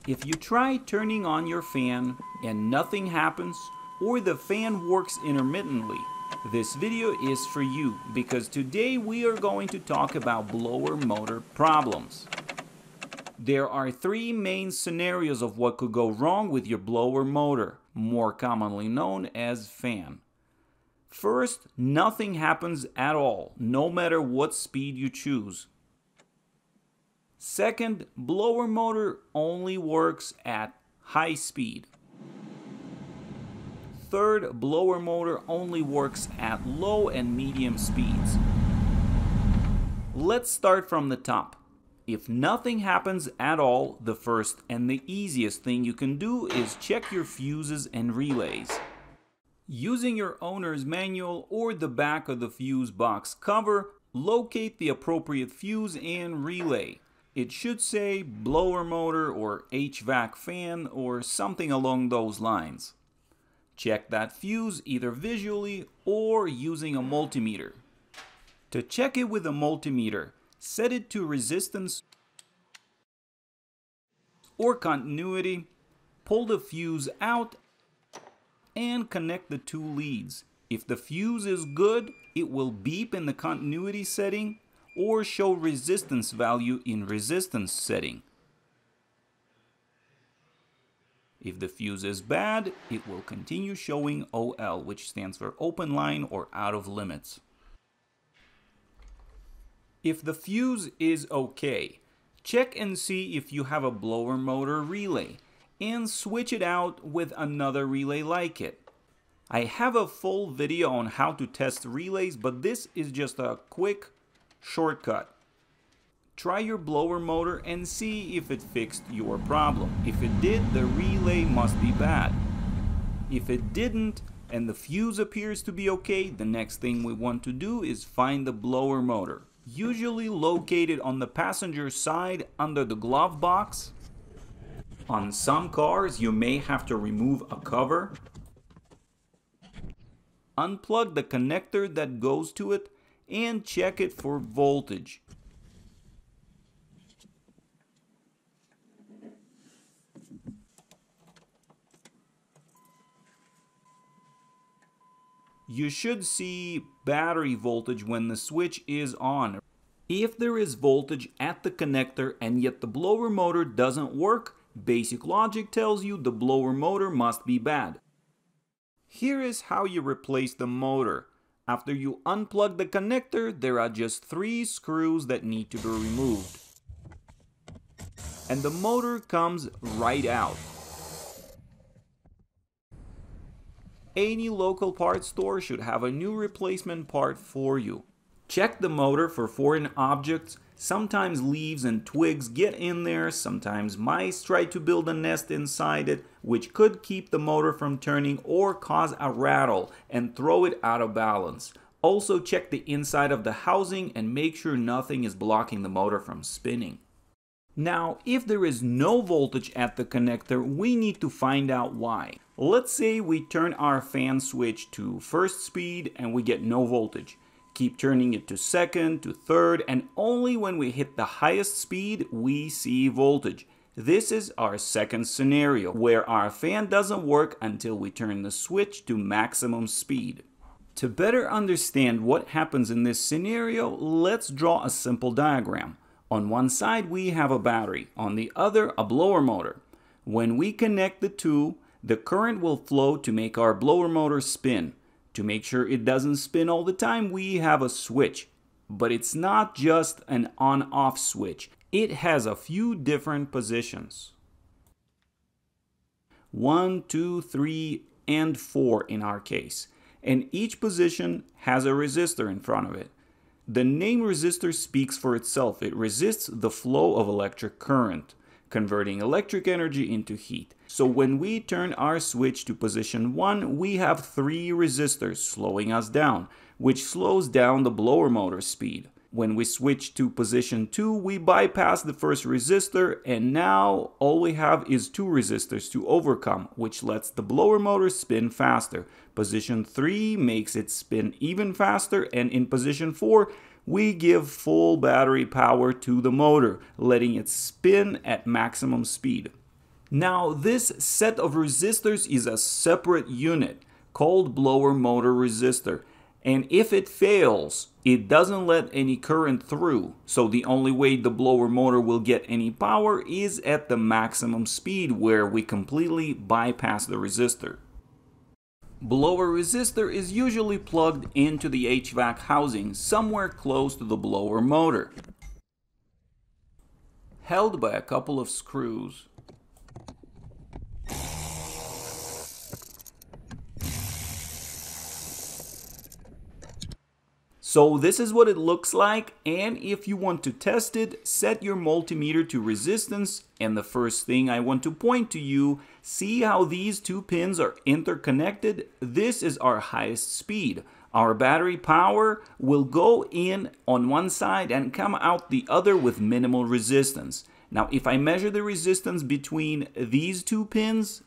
If you try turning on your fan and nothing happens, or the fan works intermittently, this video is for you, because today we are going to talk about blower motor problems. There are three main scenarios of what could go wrong with your blower motor, more commonly known as fan. First, nothing happens at all, no matter what speed you choose. Second, blower motor only works at high speed. Third, blower motor only works at low and medium speeds. Let's start from the top. If nothing happens at all, the first and the easiest thing you can do is check your fuses and relays. Using your owner's manual or the back of the fuse box cover, locate the appropriate fuse and relay. It should say blower motor or HVAC fan or something along those lines. Check that fuse either visually or using a multimeter. To check it with a multimeter, set it to resistance or continuity, pull the fuse out and connect the two leads. If the fuse is good, it will beep in the continuity setting or show resistance value in resistance setting. If the fuse is bad, it will continue showing OL, which stands for open line or out of limits. If the fuse is okay, check and see if you have a blower motor relay and switch it out with another relay like it. I have a full video on how to test relays, but this is just a quick shortcut. Try your blower motor and see if it fixed your problem. If it did, the relay must be bad. If it didn't and the fuse appears to be okay, the next thing we want to do is find the blower motor. Usually located on the passenger side under the glove box. On some cars, you may have to remove a cover. Unplug the connector that goes to it and check it for voltage. You should see battery voltage when the switch is on. If there is voltage at the connector and yet the blower motor doesn't work, basic logic tells you the blower motor must be bad. Here is how you replace the motor. After you unplug the connector, there are just 3 screws that need to be removed. And the motor comes right out. Any local parts store should have a new replacement part for you. Check the motor for foreign objects. Sometimes leaves and twigs get in there, sometimes mice try to build a nest inside it, which could keep the motor from turning or cause a rattle and throw it out of balance. Also check the inside of the housing and make sure nothing is blocking the motor from spinning. Now, if there is no voltage at the connector, we need to find out why. Let's say we turn our fan switch to first speed and we get no voltage. Keep turning it to second, to third, and only when we hit the highest speed, we see voltage. This is our second scenario, where our fan doesn't work until we turn the switch to maximum speed. To better understand what happens in this scenario, let's draw a simple diagram. On one side we have a battery, on the other a blower motor. When we connect the two, the current will flow to make our blower motor spin. To make sure it doesn't spin all the time, we have a switch. But it's not just an on-off switch. It has a few different positions. 1, 2, 3, and 4 in our case. And each position has a resistor in front of it. The name resistor speaks for itself. It resists the flow of electric current, converting electric energy into heat. So when we turn our switch to position 1, we have 3 resistors slowing us down, which slows down the blower motor speed. When we switch to position 2, we bypass the first resistor, and now all we have is 2 resistors to overcome, which lets the blower motor spin faster. Position 3 makes it spin even faster, and in position 4, we give full battery power to the motor, letting it spin at maximum speed. Now this set of resistors is a separate unit called blower motor resistor, and if it fails, it doesn't let any current through, so the only way the blower motor will get any power is at the maximum speed where we completely bypass the resistor. Blower resistor is usually plugged into the HVAC housing somewhere close to the blower motor, held by a couple of screws. So this is what it looks like, and if you want to test it, set your multimeter to resistance, and the first thing I want to point to you, see how these two pins are interconnected? This is our highest speed. Our battery power will go in on one side and come out the other with minimal resistance. Now if I measure the resistance between these two pins,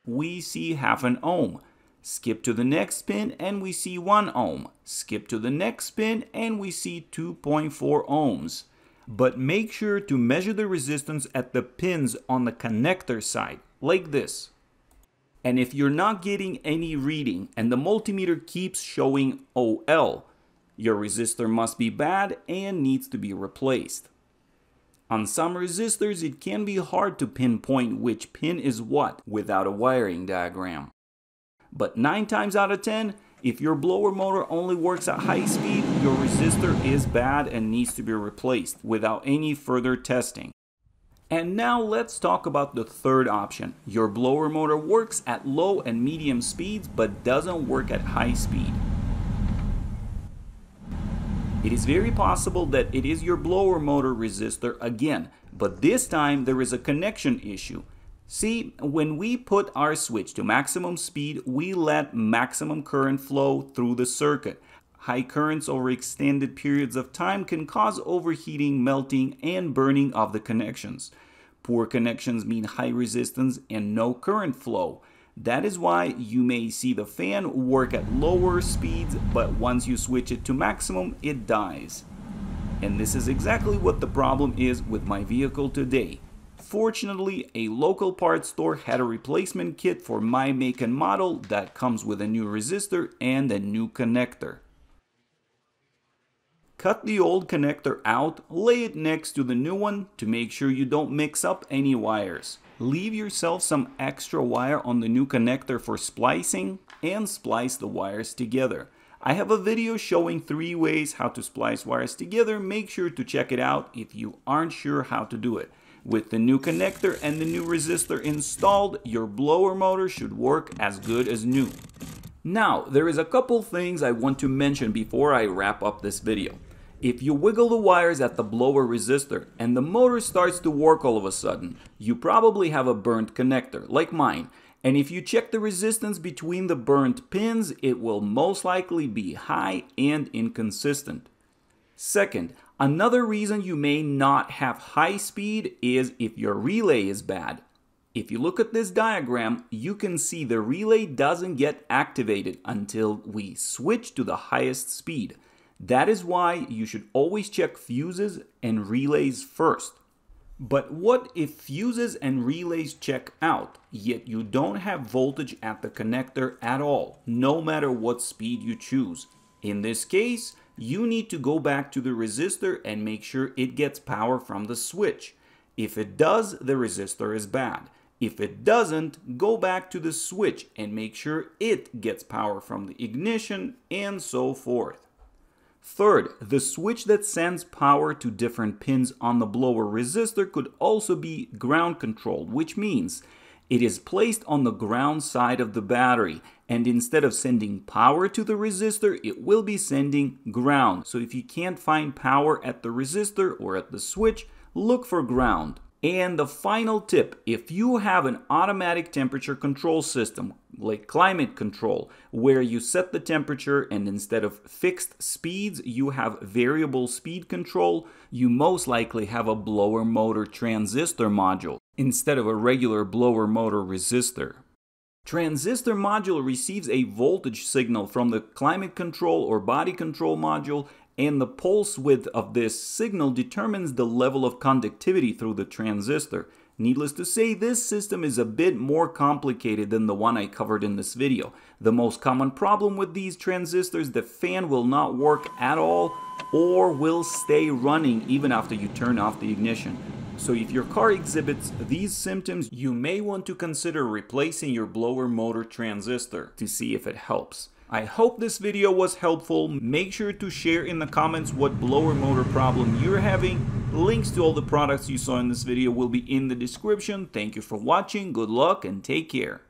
we see 0.5 ohm. Skip to the next pin and we see 1 ohm. Skip to the next pin and we see 2.4 ohms. But make sure to measure the resistance at the pins on the connector side, like this. And if you're not getting any reading and the multimeter keeps showing OL, your resistor must be bad and needs to be replaced. On some resistors, it can be hard to pinpoint which pin is what without a wiring diagram. But 9 times out of 10, if your blower motor only works at high speed, your resistor is bad and needs to be replaced without any further testing. And now let's talk about the third option. Your blower motor works at low and medium speeds but doesn't work at high speed. It is very possible that it is your blower motor resistor again, but this time there is a connection issue. See, when we put our switch to maximum speed, we let maximum current flow through the circuit. High currents over extended periods of time can cause overheating, melting, and burning of the connections. Poor connections mean high resistance and no current flow. That is why you may see the fan work at lower speeds, but once you switch it to maximum, it dies. And this is exactly what the problem is with my vehicle today. Fortunately, a local parts store had a replacement kit for my make and model that comes with a new resistor and a new connector. Cut the old connector out, lay it next to the new one to make sure you don't mix up any wires. Leave yourself some extra wire on the new connector for splicing and splice the wires together. I have a video showing 3 ways how to splice wires together. Make sure to check it out if you aren't sure how to do it. With the new connector and the new resistor installed, your blower motor should work as good as new. Now, there is a couple things I want to mention before I wrap up this video. If you wiggle the wires at the blower resistor and the motor starts to work all of a sudden, you probably have a burnt connector, like mine. And if you check the resistance between the burnt pins, it will most likely be high and inconsistent. Second, another reason you may not have high speed is if your relay is bad. If you look at this diagram, you can see the relay doesn't get activated until we switch to the highest speed. That is why you should always check fuses and relays first. But what if fuses and relays check out, yet you don't have voltage at the connector at all, no matter what speed you choose? In this case, you need to go back to the resistor and make sure it gets power from the switch. If it does, the resistor is bad. If it doesn't, go back to the switch and make sure it gets power from the ignition, and so forth. Third, the switch that sends power to different pins on the blower resistor could also be ground controlled, which means it is placed on the ground side of the battery, and instead of sending power to the resistor, it will be sending ground. So if you can't find power at the resistor or at the switch, look for ground. And the final tip, if you have an automatic temperature control system, like climate control, where you set the temperature and instead of fixed speeds, you have variable speed control, you most likely have a blower motor transistor module instead of a regular blower motor resistor. Transistor module receives a voltage signal from the climate control or body control module and the pulse width of this signal determines the level of conductivity through the transistor. Needless to say, this system is a bit more complicated than the one I covered in this video. The most common problem with these transistors, the fan will not work at all or will stay running even after you turn off the ignition. So if your car exhibits these symptoms, you may want to consider replacing your blower motor transistor to see if it helps. I hope this video was helpful. Make sure to share in the comments what blower motor problem you're having. Links to all the products you saw in this video will be in the description. Thank you for watching, good luck, and take care.